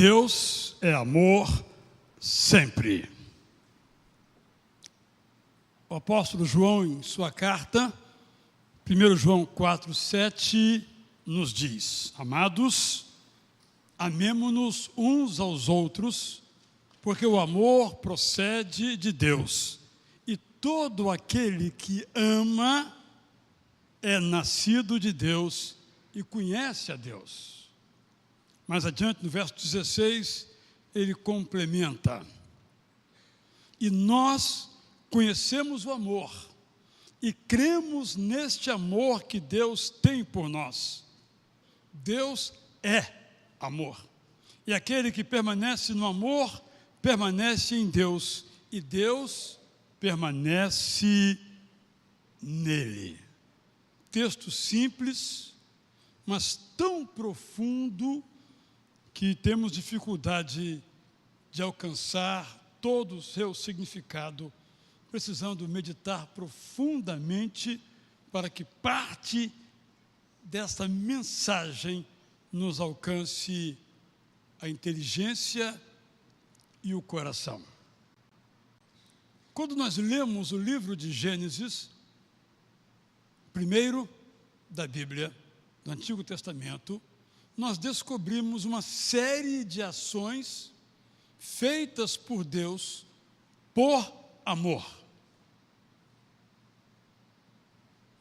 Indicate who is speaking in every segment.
Speaker 1: Deus é amor sempre. O apóstolo João, em sua carta, 1 João 4,7, nos diz: Amados, amemo-nos uns aos outros, porque o amor procede de Deus, e todo aquele que ama é nascido de Deus e conhece a Deus. Mais adiante, no verso 16, ele complementa: E nós conhecemos o amor e cremos neste amor que Deus tem por nós. Deus é amor. E aquele que permanece no amor, permanece em Deus, e Deus permanece nele. Texto simples, mas tão profundo que temos dificuldade de alcançar todo o seu significado, precisando meditar profundamente para que parte desta mensagem nos alcance a inteligência e o coração. Quando nós lemos o livro de Gênesis, primeiro da Bíblia, do Antigo Testamento, nós descobrimos uma série de ações feitas por Deus por amor.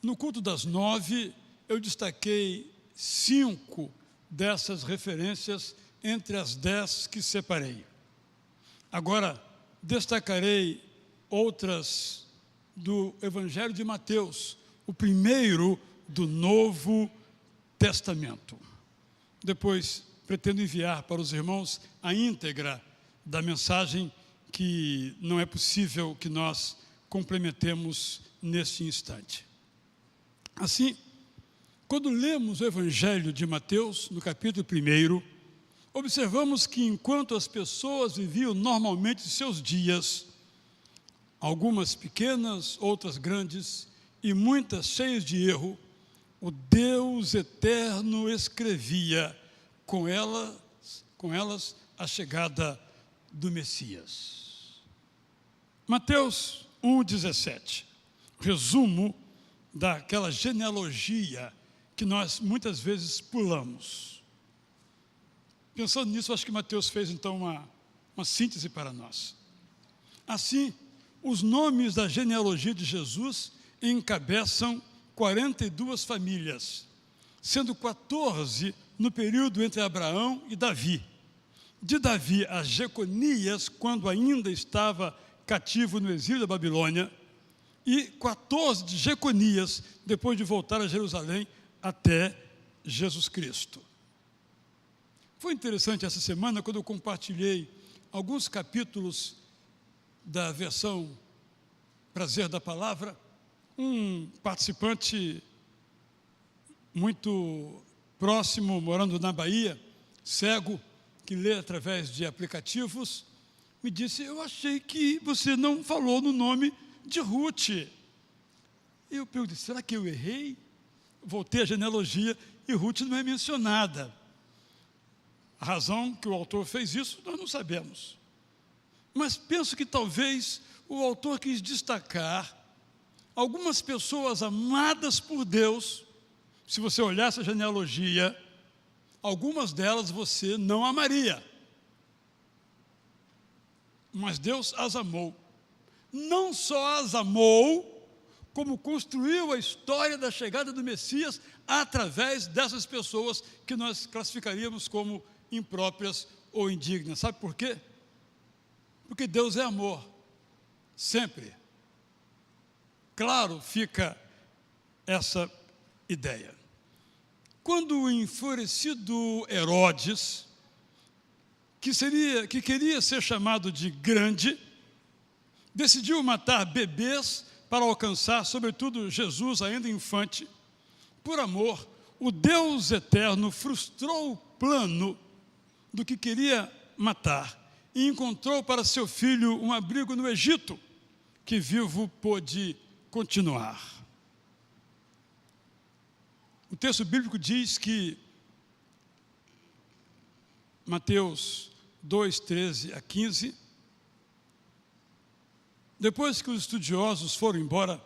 Speaker 1: No culto das 9, eu destaquei 5 dessas referências entre as 10 que separei. Agora, destacarei outras do Evangelho de Mateus, o primeiro do Novo Testamento. Depois, pretendo enviar para os irmãos a íntegra da mensagem, que não é possível que nós complementemos neste instante. Assim, quando lemos o Evangelho de Mateus, no capítulo 1, observamos que enquanto as pessoas viviam normalmente seus dias, algumas pequenas, outras grandes, e muitas cheias de erro, o Deus eterno escrevia com elas a chegada do Messias. Mateus 1,17, resumo daquela genealogia que nós muitas vezes pulamos. Pensando nisso, acho que Mateus fez então uma síntese para nós. Assim, os nomes da genealogia de Jesus encabeçam 42 famílias, sendo 14 no período entre Abraão e Davi. De Davi a Jeconias, quando ainda estava cativo no exílio da Babilônia, e 14 de Jeconias, depois de voltar a Jerusalém, até Jesus Cristo. Foi interessante essa semana, quando eu compartilhei alguns capítulos da versão Prazer da Palavra, um participante muito próximo, morando na Bahia, cego, que lê através de aplicativos, me disse: eu achei que você não falou no nome de Ruth. Eu perguntei: será que eu errei? Voltei à genealogia e Ruth não é mencionada. A razão que o autor fez isso, nós não sabemos. Mas penso que talvez o autor quis destacar algumas pessoas amadas por Deus. Se você olhar essa genealogia, algumas delas você não amaria. Mas Deus as amou. Não só as amou, como construiu a história da chegada do Messias através dessas pessoas que nós classificaríamos como impróprias ou indignas. Sabe por quê? Porque Deus é amor, sempre. Claro, fica essa ideia. Quando o enfurecido Herodes, que queria ser chamado de grande, decidiu matar bebês para alcançar, sobretudo, Jesus, ainda infante, por amor, o Deus eterno frustrou o plano do que queria matar e encontrou para seu filho um abrigo no Egito, que vivo pôde continuar. O texto bíblico diz que Mateus 2, 13 a 15. Depois que os estudiosos foram embora,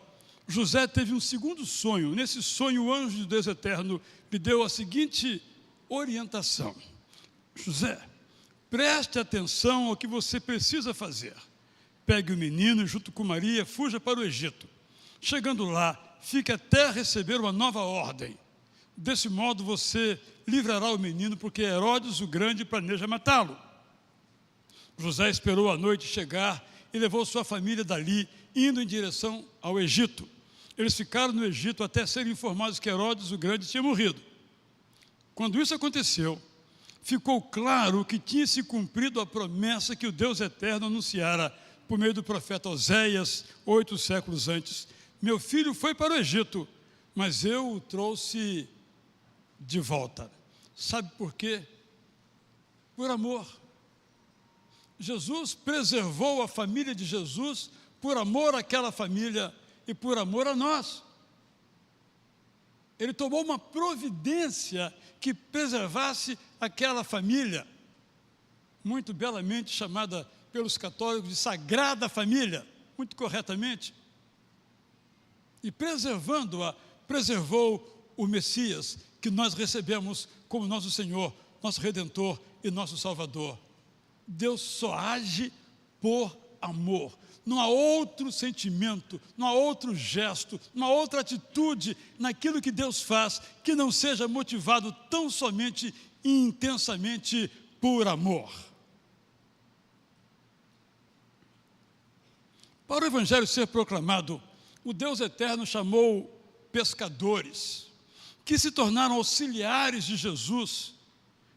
Speaker 1: José teve um segundo sonho. Nesse sonho, o anjo de Deus eterno lhe deu a seguinte orientação: José, preste atenção ao que você precisa fazer. Pegue o menino e, junto com Maria, fuja para o Egito. Chegando lá, fique até receber uma nova ordem. Desse modo, você livrará o menino, porque Herodes o Grande planeja matá-lo. José esperou a noite chegar e levou sua família dali, indo em direção ao Egito. Eles ficaram no Egito até serem informados que Herodes o Grande tinha morrido. Quando isso aconteceu, ficou claro que tinha se cumprido a promessa que o Deus eterno anunciara por meio do profeta Oséias, 8 séculos antes. Meu filho foi para o Egito, mas eu o trouxe de volta. Sabe por quê? Por amor. Jesus preservou a família de Jesus por amor àquela família e por amor a nós. Ele tomou uma providência que preservasse aquela família, muito belamente chamada pelos católicos de Sagrada Família, muito corretamente. E preservando-a, preservou o Messias, que nós recebemos como nosso Senhor, nosso Redentor e nosso Salvador. Deus só age por amor. Não há outro sentimento, não há outro gesto, não há outra atitude naquilo que Deus faz que não seja motivado tão somente e intensamente por amor. Para o Evangelho ser proclamado, o Deus eterno chamou pescadores, que se tornaram auxiliares de Jesus,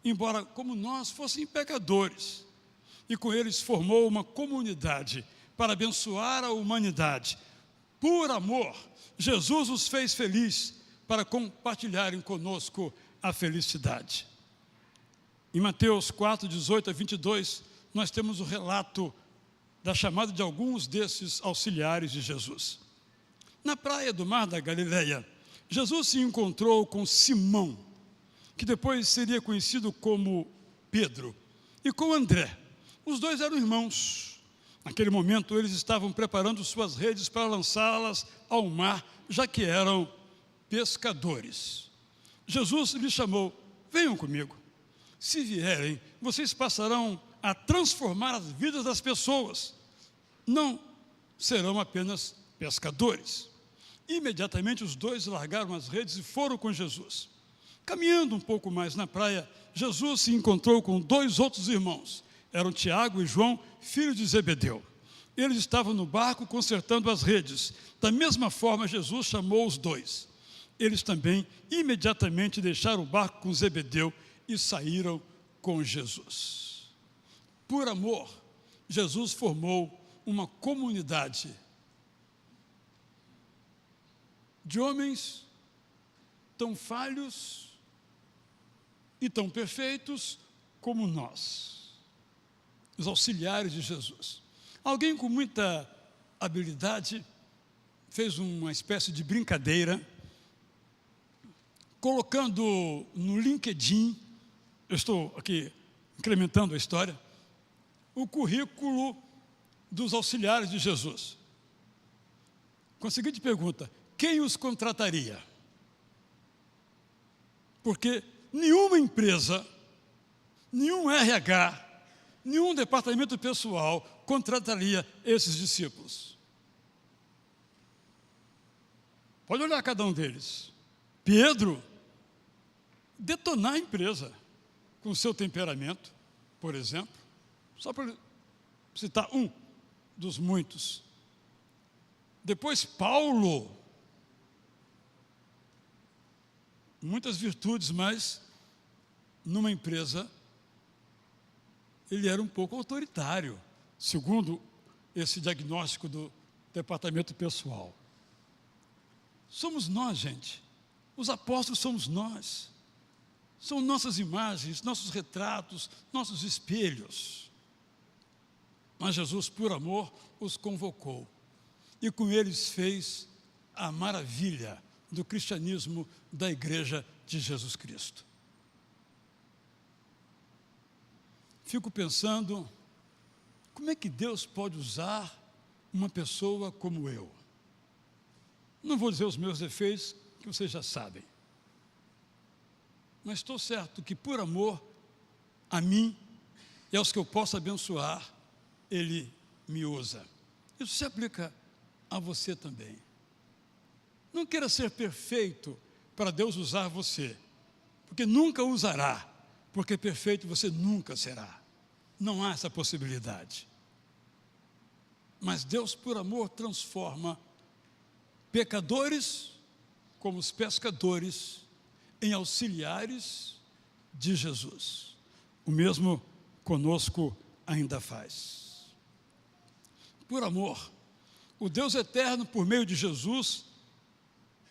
Speaker 1: embora como nós fossem pecadores, e com eles formou uma comunidade para abençoar a humanidade. Por amor, Jesus os fez felizes para compartilharem conosco a felicidade. Em Mateus 4, 18 a 22, nós temos o relato da chamada de alguns desses auxiliares de Jesus. Na praia do Mar da Galileia, Jesus se encontrou com Simão, que depois seria conhecido como Pedro, e com André. Os dois eram irmãos. Naquele momento, eles estavam preparando suas redes para lançá-las ao mar, já que eram pescadores. Jesus lhes chamou: venham comigo. Se vierem, vocês passarão a transformar as vidas das pessoas. Não serão apenas pescadores. Imediatamente os dois largaram as redes e foram com Jesus. Caminhando um pouco mais na praia, Jesus se encontrou com dois outros irmãos. Eram Tiago e João, filhos de Zebedeu. Eles estavam no barco consertando as redes. Da mesma forma, Jesus chamou os dois. Eles também imediatamente deixaram o barco com Zebedeu e saíram com Jesus. Por amor, Jesus formou uma comunidade de homens tão falhos e tão perfeitos como nós, os auxiliares de Jesus. Alguém com muita habilidade fez uma espécie de brincadeira, colocando no LinkedIn, eu estou aqui incrementando a história, o currículo dos auxiliares de Jesus. Com a seguinte pergunta: quem os contrataria? Porque nenhuma empresa, nenhum RH, nenhum departamento pessoal contrataria esses discípulos. Pode olhar cada um deles. Pedro, detonar a empresa com seu temperamento, por exemplo, só para citar um dos muitos. Depois Paulo, muitas virtudes, mas numa empresa ele era um pouco autoritário, segundo esse diagnóstico do departamento pessoal. Somos nós, gente. Os apóstolos somos nós. São nossas imagens, nossos retratos, nossos espelhos. Mas Jesus, por amor, os convocou. E com eles fez a maravilha do cristianismo da Igreja de Jesus Cristo. fico pensando, como é que Deus pode usar uma pessoa como eu? Não vou dizer os meus defeitos, que vocês já sabem. Mas estou certo que por amor a mim e aos que eu posso abençoar, Ele me usa. Isso se aplica a você também. Não queira ser perfeito para Deus usar você, porque nunca usará, porque perfeito você nunca será. Não há essa possibilidade. Mas Deus, por amor, transforma pecadores como os pescadores em auxiliares de Jesus. O mesmo conosco ainda faz. Por amor, o Deus eterno, por meio de Jesus,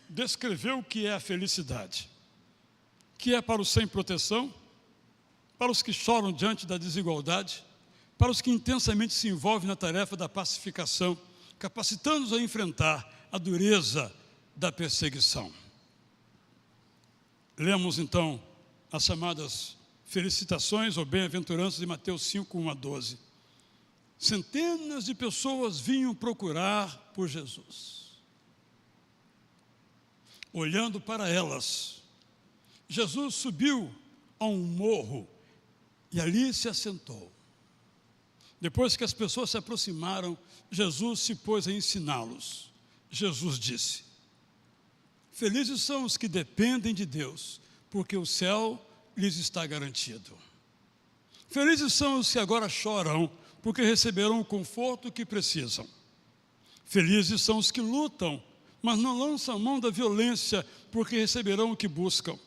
Speaker 1: descreveu o que é a felicidade, que é para os sem proteção, para os que choram diante da desigualdade, para os que intensamente se envolvem na tarefa da pacificação, capacitando-os a enfrentar a dureza da perseguição. Lemos então as chamadas felicitações ou bem-aventuranças de Mateus 5, 1 a 12. Centenas de pessoas vinham procurar por Jesus. Olhando para elas, Jesus subiu a um morro e ali se assentou. Depois que as pessoas se aproximaram, Jesus se pôs a ensiná-los. Jesus disse: felizes são os que dependem de Deus, porque o céu lhes está garantido. Felizes são os que agora choram, porque receberão o conforto que precisam. Felizes são os que lutam, mas não lançam mão da violência, porque receberão o que buscam.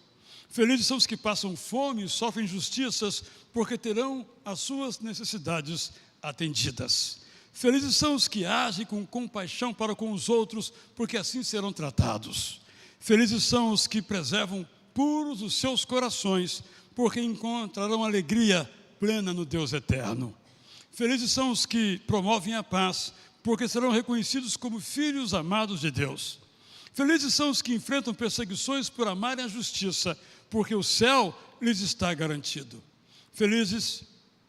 Speaker 1: Felizes são os que passam fome e sofrem injustiças, porque terão as suas necessidades atendidas. Felizes são os que agem com compaixão para com os outros, porque assim serão tratados. Felizes são os que preservam puros os seus corações, porque encontrarão alegria plena no Deus eterno. Felizes são os que promovem a paz, porque serão reconhecidos como filhos amados de Deus. Felizes são os que enfrentam perseguições por amarem a justiça, porque o céu lhes está garantido. Felizes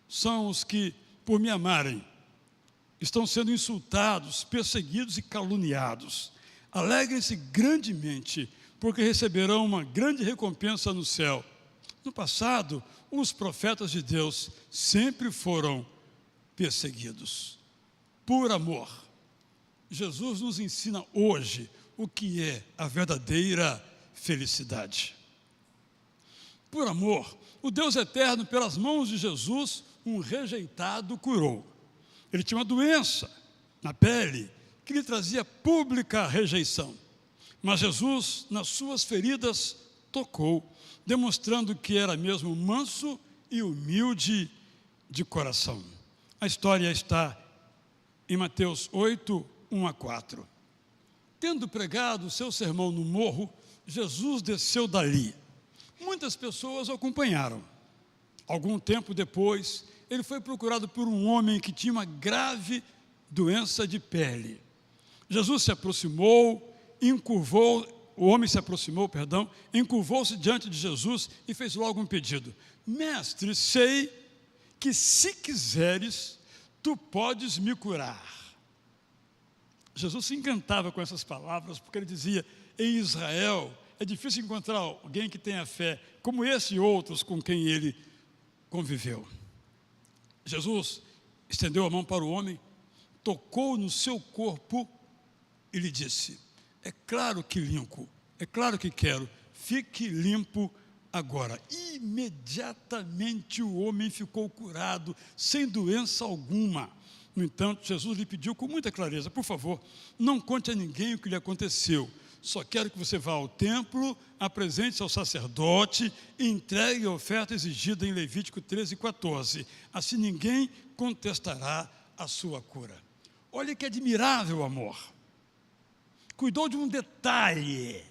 Speaker 1: são os que, por me amarem, estão sendo insultados, perseguidos e caluniados. Alegrem-se grandemente, porque receberão uma grande recompensa no céu. No passado, os profetas de Deus sempre foram perseguidos. Por amor, Jesus nos ensina hoje o que é a verdadeira felicidade. Por amor, o Deus eterno, pelas mãos de Jesus, um rejeitado curou. Ele tinha uma doença na pele que lhe trazia pública rejeição. Mas Jesus, nas suas feridas, tocou, demonstrando que era mesmo manso e humilde de coração. A história está em Mateus 8, 1 a 4. Tendo pregado o seu sermão no morro, Jesus desceu dali. Muitas pessoas o acompanharam. Algum tempo depois, ele foi procurado por um homem que tinha uma grave doença de pele. Jesus se aproximou, encurvou-se diante de Jesus e fez logo um pedido: mestre, sei que se quiseres, tu podes me curar. Jesus se encantava com essas palavras, porque ele dizia: em Israel é difícil encontrar alguém que tenha fé, como esse e outros com quem ele conviveu. Jesus estendeu a mão para o homem, tocou no seu corpo e lhe disse: é claro que limpo, é claro que quero, fique limpo agora. Imediatamente o homem ficou curado, sem doença alguma. No entanto, Jesus lhe pediu com muita clareza: por favor, não conte a ninguém o que lhe aconteceu. Só quero que você vá ao templo, apresente-se ao sacerdote e entregue a oferta exigida em Levítico 13:14. Assim ninguém contestará a sua cura. Olha que admirável amor. Cuidou de um detalhe,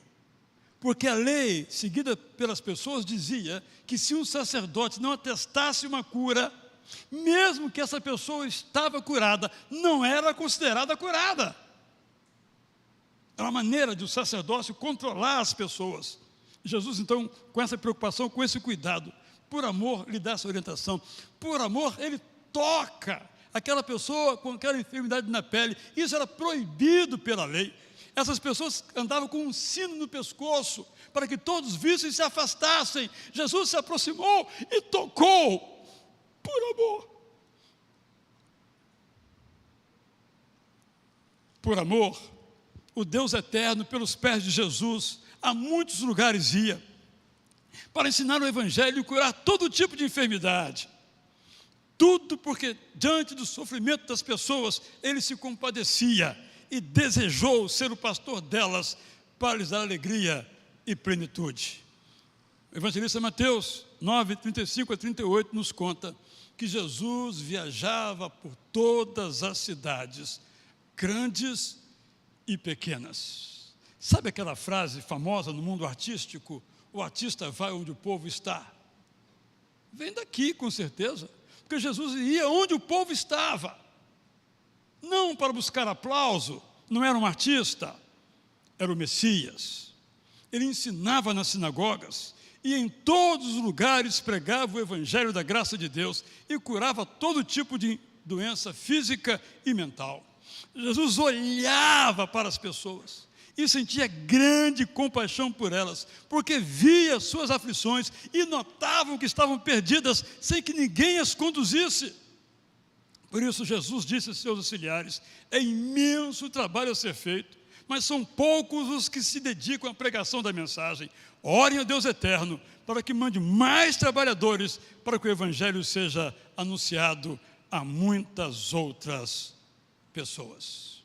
Speaker 1: porque a lei seguida pelas pessoas dizia que se um sacerdote não atestasse uma cura, mesmo que essa pessoa estava curada, não era considerada curada. Era uma maneira de o sacerdócio controlar as pessoas. Jesus, então, com essa preocupação, com esse cuidado, por amor, lhe dá essa orientação. Por amor, ele toca aquela pessoa com aquela enfermidade na pele. Isso era proibido pela lei. Essas pessoas andavam com um sino no pescoço, para que todos vissem e se afastassem. Jesus se aproximou e tocou, por amor. Por amor, o Deus eterno, pelos pés de Jesus, a muitos lugares ia, para ensinar o Evangelho e curar todo tipo de enfermidade. Tudo porque, diante do sofrimento das pessoas, ele se compadecia e desejou ser o pastor delas, para lhes dar alegria e plenitude. O evangelista Mateus 9, 35 a 38 nos conta que Jesus viajava por todas as cidades, grandes e pequenas. Sabe aquela frase famosa no mundo artístico? O artista vai onde o povo está. Vem daqui, com certeza, porque Jesus ia onde o povo estava, não para buscar aplauso. Não era um artista, era o Messias. Ele ensinava nas sinagogas e em todos os lugares pregava o evangelho da graça de Deus e curava todo tipo de doença física e mental. Jesus olhava para as pessoas e sentia grande compaixão por elas, porque via suas aflições e notavam que estavam perdidas sem que ninguém as conduzisse. Por isso Jesus disse a seus auxiliares: é imenso o trabalho a ser feito, mas são poucos os que se dedicam à pregação da mensagem. Orem a Deus eterno para que mande mais trabalhadores para que o evangelho seja anunciado a muitas outras pessoas.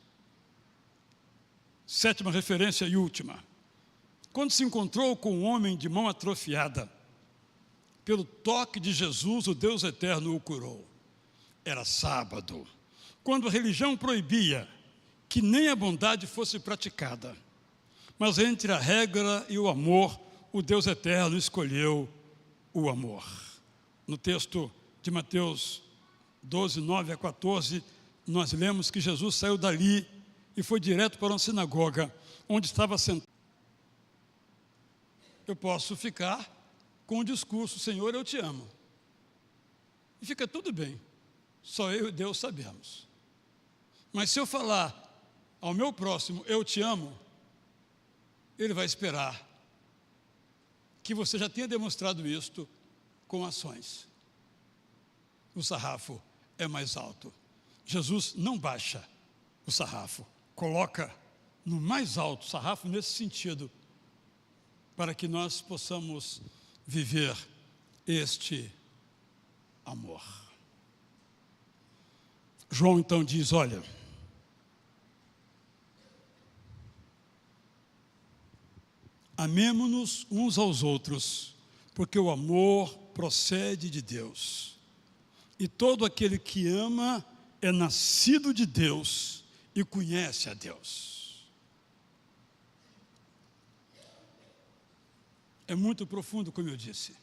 Speaker 1: Sétima referência e última. Quando se encontrou com um homem de mão atrofiada, pelo toque de Jesus, o Deus eterno o curou. Era sábado, quando a religião proibia que nem a bondade fosse praticada. Mas entre a regra e o amor, o Deus eterno escolheu o amor. No texto de Mateus 12, 9 a 14, nós lemos que Jesus saiu dali e foi direto para uma sinagoga, onde estava sentado. Eu posso ficar com o discurso: Senhor, eu te amo. E fica tudo bem, só eu e Deus sabemos. Mas se eu falar ao meu próximo, eu te amo, ele vai esperar que você já tenha demonstrado isto com ações. O sarrafo é mais alto. Jesus não baixa o sarrafo, coloca no mais alto sarrafo nesse sentido, para que nós possamos viver este amor. João então diz: olha, amemo-nos uns aos outros, porque o amor procede de Deus. E todo aquele que ama é nascido de Deus e conhece a Deus. É muito profundo, como eu disse.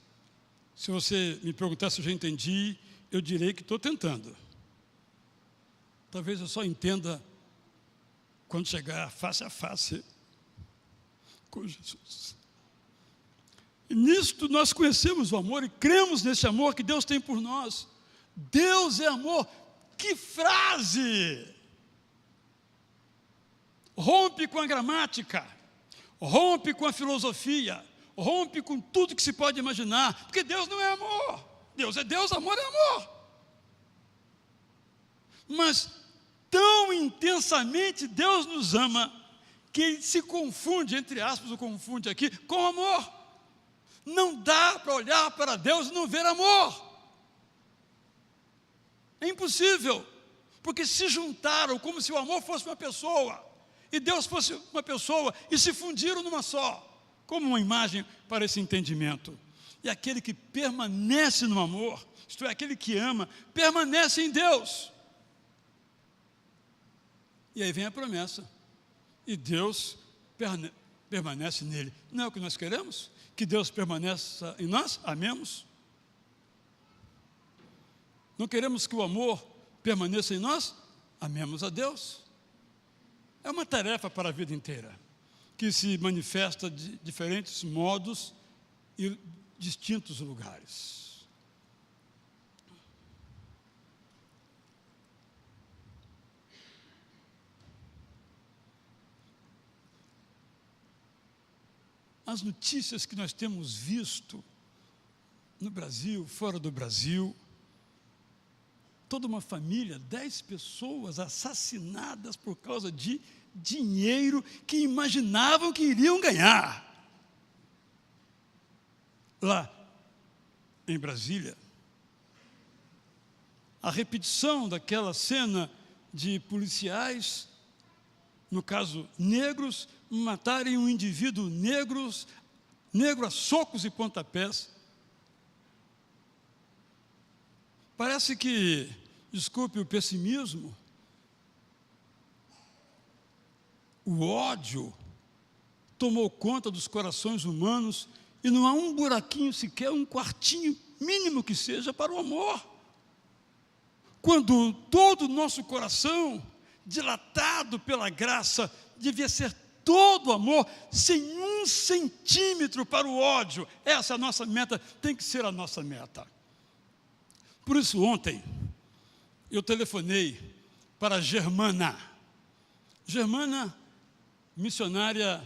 Speaker 1: Se você me perguntar se eu já entendi, eu direi que estou tentando. Talvez eu só entenda quando chegar face a face com Jesus. E nisto nós conhecemos o amor e cremos nesse amor que Deus tem por nós. Deus é amor. Que frase! Rompe com a gramática, rompe com a filosofia, rompe com tudo que se pode imaginar, porque Deus não é amor. Deus é Deus, amor é amor. Mas tão intensamente Deus nos ama, que ele se confunde, entre aspas, o confunde aqui, com amor. Não dá para olhar para Deus e não ver amor. É impossível, porque se juntaram como se o amor fosse uma pessoa, e Deus fosse uma pessoa, e se fundiram numa só, como uma imagem para esse entendimento. E aquele que permanece no amor, isto é, aquele que ama, permanece em Deus. E aí vem a promessa, e Deus permanece nele. Não é o que nós queremos? Que Deus permaneça em nós? Amemos? Não queremos que o amor permaneça em nós? Amemos a Deus. É uma tarefa para a vida inteira, que se manifesta de diferentes modos e distintos lugares. as notícias que nós temos visto no Brasil, fora do Brasil, toda uma família, 10 pessoas assassinadas por causa de dinheiro que imaginavam que iriam ganhar. Lá em Brasília, a repetição daquela cena de policiais, no caso negros, matarem um indivíduo negro a socos e pontapés. Parece que, desculpe o pessimismo, o ódio tomou conta dos corações humanos e não há um buraquinho sequer, um quartinho mínimo que seja para o amor. Quando todo o nosso coração, dilatado pela graça, devia ser todo amor, sem um centímetro para o ódio. Essa é a nossa meta, tem que ser a nossa meta. Por isso, ontem, eu telefonei para Germana. Germana, missionária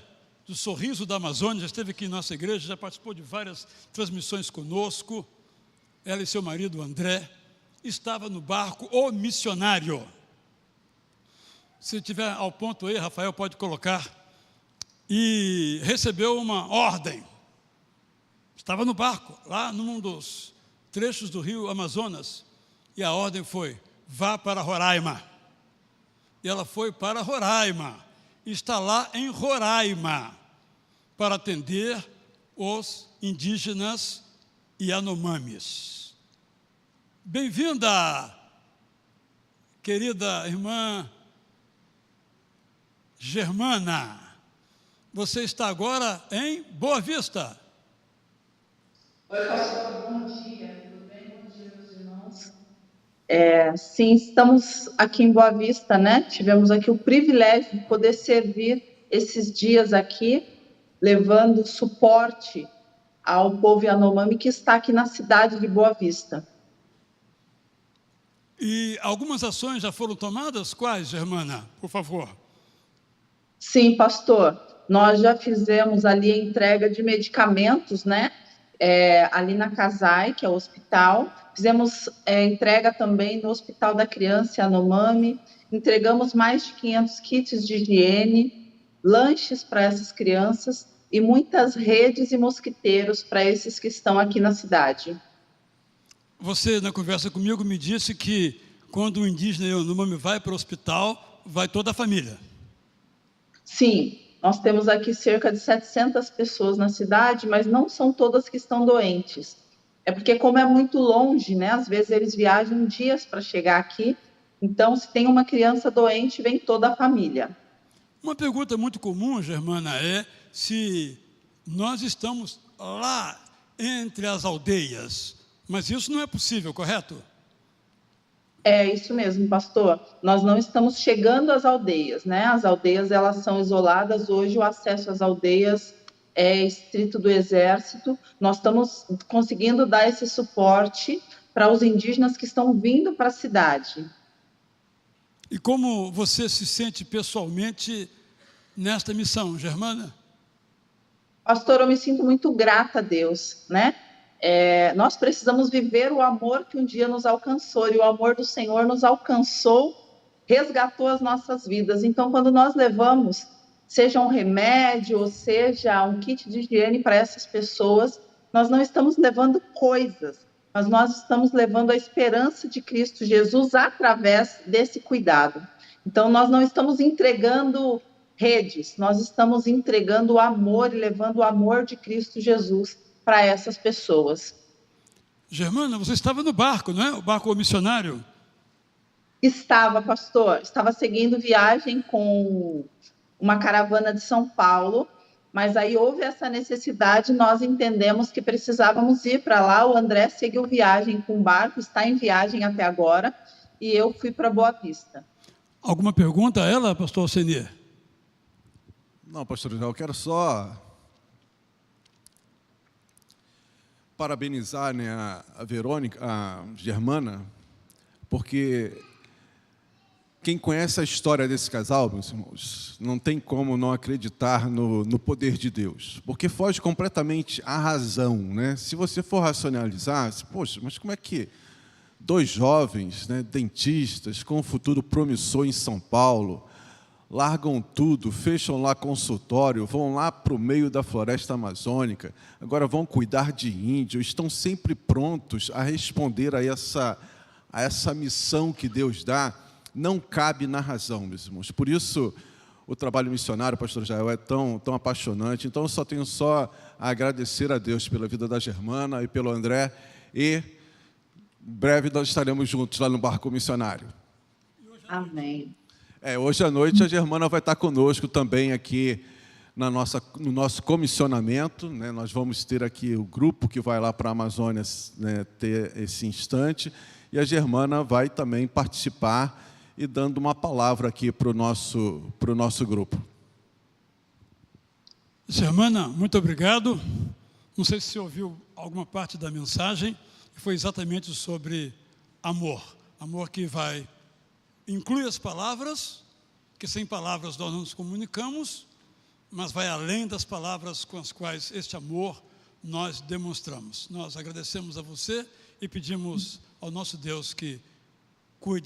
Speaker 1: do Sorriso da Amazônia, já esteve aqui em nossa igreja, já participou de várias transmissões conosco. Ela e seu marido, André, estava no barco O Missionário. Se tiver ao ponto aí, Rafael pode colocar. E recebeu uma ordem. Estava no barco, lá num dos trechos do rio Amazonas. E a ordem foi: vá para Roraima. E ela foi para Roraima. Está lá em Roraima para atender os indígenas Yanomamis. Bem-vinda, querida irmã Germana. Você está agora em Boa Vista.
Speaker 2: Oi, pastor, bom dia, tudo bem? Bom dia, meus irmãos. Sim, estamos aqui em Boa Vista, né? Tivemos aqui o privilégio de poder servir esses dias aqui, levando suporte ao povo Yanomami que está aqui na cidade de Boa Vista.
Speaker 1: E algumas ações já foram tomadas? Quais, Germana? Por favor.
Speaker 2: Sim, pastor, nós já fizemos ali a entrega de medicamentos, né? Ali na Casai, que é o hospital. Fizemos entrega também no Hospital da Criança Yanomami. Entregamos mais de 500 kits de higiene, lanches para essas crianças e muitas redes e mosquiteiros para esses que estão aqui na cidade.
Speaker 1: Você, na conversa comigo, me disse que quando o indígena Yanomami vai para o hospital, vai toda a família.
Speaker 2: Sim, nós temos aqui cerca de 700 pessoas na cidade, mas não são todas que estão doentes. É porque, como é muito longe, né, às vezes eles viajam dias para chegar aqui, então, se tem uma criança doente, vem toda a família.
Speaker 1: Uma pergunta muito comum, Germana, é se nós estamos lá entre as aldeias, mas isso não é possível, correto?
Speaker 2: É isso mesmo, pastor. Nós não estamos chegando às aldeias, né? As aldeias, elas são isoladas. Hoje, o acesso às aldeias é estrito do Exército. Nós estamos conseguindo dar esse suporte para os indígenas que estão vindo para a cidade.
Speaker 1: E como você se sente pessoalmente nesta missão, Germana?
Speaker 2: Pastor, eu me sinto muito grata a Deus, né? Nós precisamos viver o amor que um dia nos alcançou, e o amor do Senhor nos alcançou, resgatou as nossas vidas. Então, quando nós levamos, seja um remédio, ou seja um kit de higiene para essas pessoas, nós não estamos levando coisas, mas nós estamos levando a esperança de Cristo Jesus através desse cuidado. Então, nós não estamos entregando redes, nós estamos entregando o amor e levando o amor de Cristo Jesus para essas pessoas.
Speaker 1: Germana, você estava no barco, não é? O barco missionário?
Speaker 2: Estava, pastor, estava seguindo viagem com uma caravana de São Paulo, mas aí houve essa necessidade, nós entendemos que precisávamos ir para lá. O André seguiu viagem com o barco, está em viagem até agora, e eu fui para Boa Vista.
Speaker 1: Alguma pergunta a ela, pastor Alcenir?
Speaker 3: Não, pastor, eu quero só parabenizar, né, a Verônica, a Germana, porque quem conhece a história desse casal, meus irmãos, não tem como não acreditar no poder de Deus, porque foge completamente à razão, né? Se você for racionalizar, poxa, mas como é que dois jovens, né, dentistas, com um futuro promissor em São Paulo, largam tudo, fecham lá consultório, vão lá para o meio da floresta amazônica, agora vão cuidar de índio, estão sempre prontos a responder a essa missão que Deus dá? Não cabe na razão, meus irmãos. Por isso, o trabalho missionário, pastor Jael, é tão apaixonante. Então, eu só tenho a agradecer a Deus pela vida da Germana e pelo André, e em breve nós estaremos juntos lá no barco missionário.
Speaker 2: Amém.
Speaker 3: Hoje à noite a Germana vai estar conosco também aqui no nosso comissionamento, né? Nós vamos ter aqui o grupo que vai lá para a Amazônia, né, ter esse instante, e a Germana vai também participar e dando uma palavra aqui para o nosso grupo.
Speaker 1: Germana, muito obrigado. Não sei se você ouviu alguma parte da mensagem, foi exatamente sobre amor. Amor que inclui as palavras, que sem palavras nós não nos comunicamos, mas vai além das palavras com as quais este amor nós demonstramos. Nós agradecemos a você e pedimos ao nosso Deus que cuide